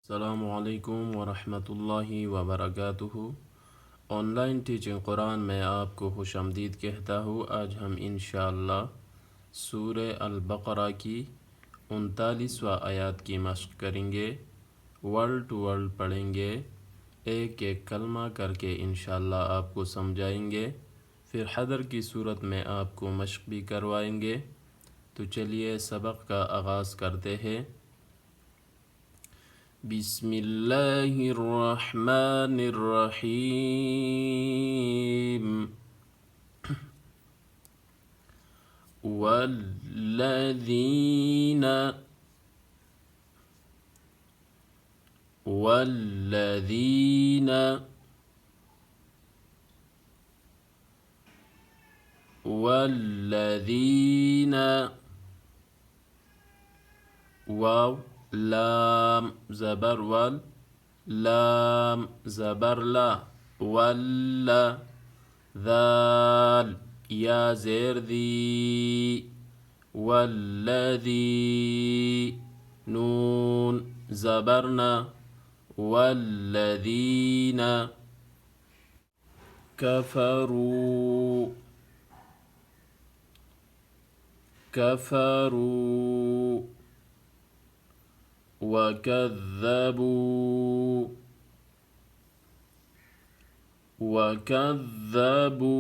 अस्सलामुअलैकुम वरहमतुल्लाहि वबरकातुहु। Online teaching Quran में आपको खुशामदीद कहता हूँ। आज हम इंशाअल्लाह सूरह अल-बक़रा की 39वां आयत की मश्क करेंगे। वर्ड टू वर्ड पढ़ेंगे, एक एक कलमा करके इंशाअल्लाह आपको समझाएंगे। फिर हदर की सूरत में आपको मश्क भी करवाएंगे। तो चलिए सबक का आगाज़ करते हैं। बिस्मिल्लाहिर्रहमानिर्रहीम। वल्लज़ीना वल्लज़ीना वल्लज़ीना वाव लाम ज़बर वल, लाम ज़बर ला, वल्ला ذال या ज़ेर दी, वल्लज़ी नून ज़बरना, वल्लज़ीना कफ़रू कफ़रू वकज़्ज़बू وكذبوا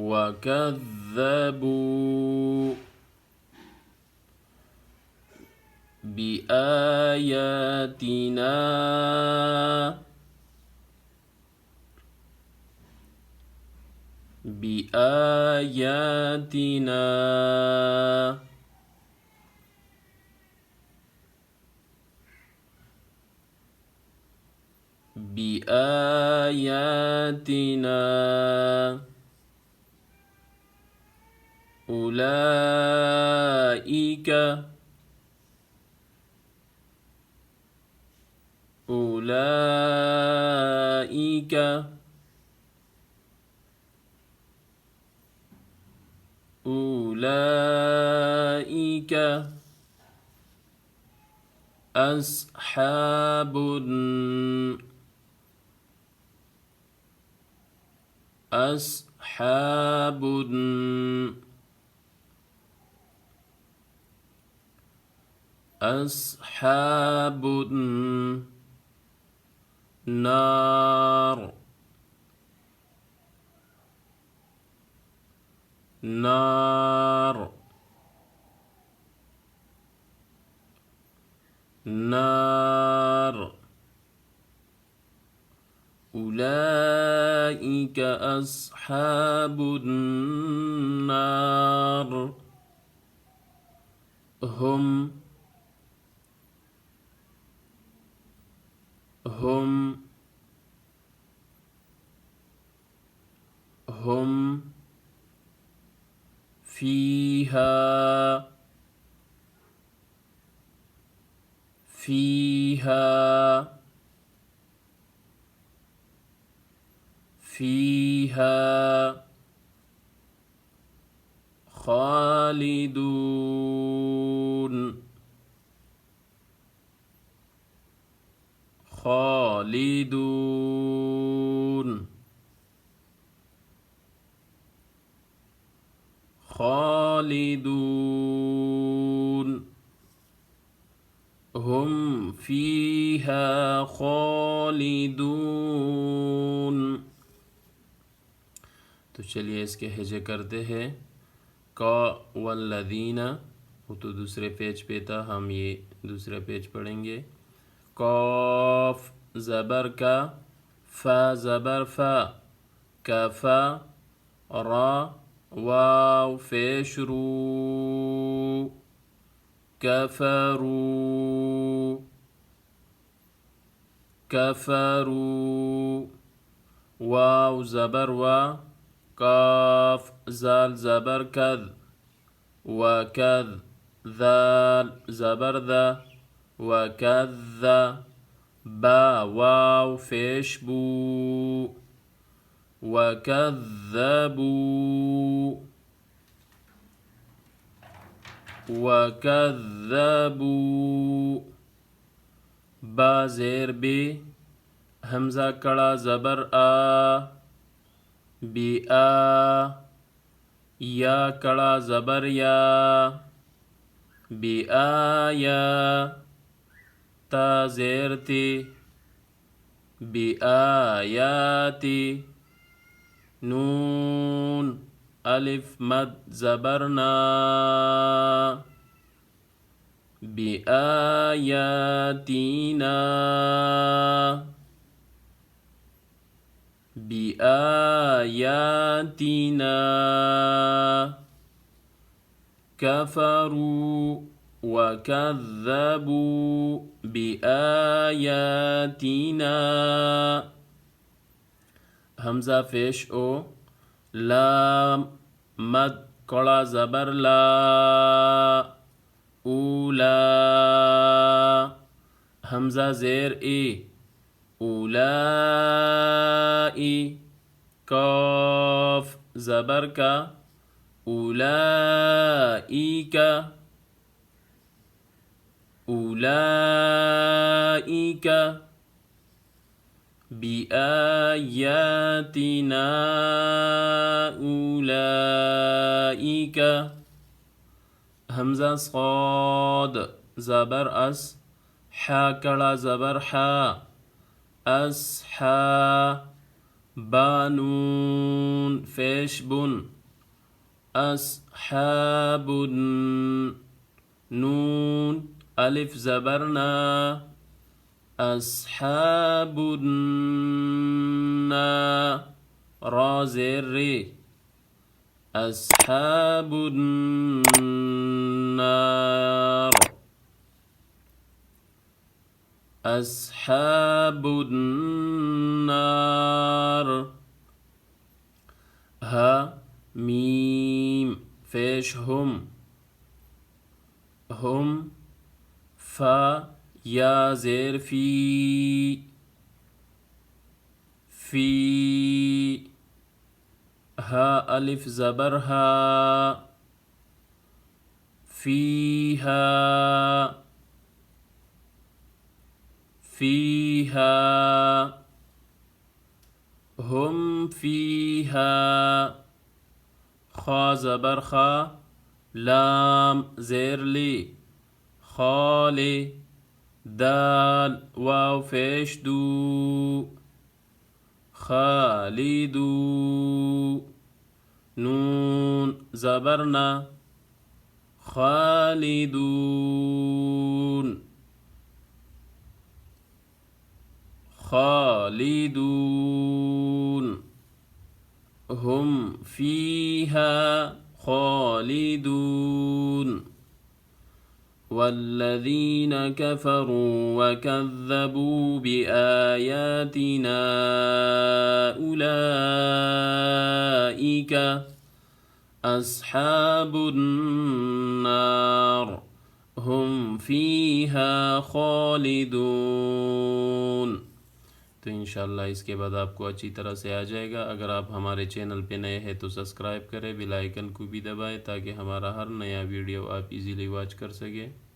وكذبوا بآياتنا بآياتنا بآياتنا أولئك أولئك أولئك أصحاب أصحاب أصحاب النار نار نار أولئك أصحاب النار هم هم هم فيها فيها فيها خالدون خالدون خالدون هم فيها خالدون। तो चलिए इसके हिजे करते हैं। का वल्लज़ीना, वो तो दूसरे पेज पे था, हम ये दूसरे पेज पढ़ेंगे। कॉफ ज़बर का, फ़ा ज़बर फ़ा, कफ़ा, रा वाव फेशरू, कफ़रू कफ़रू वाव ज़बर वा, काफ ज़ाल ज़बर कद, वकद ذال ज़बर ذا، وكذ با واو فيشبو، وكذبوا वकज़्ज़बू बा ज़ेर बे हमज़ा कड़ा ज़बर आ बिआ या कड़ा ज़बर या बिआया ता ज़ेर ती बिआयाती नून अलिफ मद ज़बर ना बिआयातीना बिआयातीना कफरू वकज़्ज़बू बिआयातीना हमज़ा पेश ओ लाम मद कड़ा ज़बर ला ऊला हमज़ा ज़ेर ए उलाई कॉफ ज़बर का उलाइका उलाइका बिआयातिना उलाइका हमज़ा सॉद ज़बर अस हा कड़ा ज़बर हा अस्हा बानून फेश बुन अस्हाबुन नून अलिफ ज़बरना अस्हाबुन्ना रा ज़ेर रे अस्हाबुन्नार अस्हाबुन्नार हा मीम फेश हम फा या ज़ेर फी हा अलिफ ज़बर हा फीहा फीहा हम फीहा खा ज़बर खा लाम ज़ेर ली खाले दाल वाव फेश दू खालिदू नून ज़बरना खालिदून खालिदून हम फीहा खालिदून वल्लज़ीन कफ़रू वकज़्ज़बू बिआयातिना उलाइका अस्हाबुन्नार हम फीहा खालिदून। तो इंशाल्लाह इसके बाद आपको अच्छी तरह से आ जाएगा। अगर आप हमारे चैनल पे नए हैं तो सब्सक्राइब करें, बेल आइकन को भी दबाएं ताकि हमारा हर नया वीडियो आप इजीली वॉच कर सकें।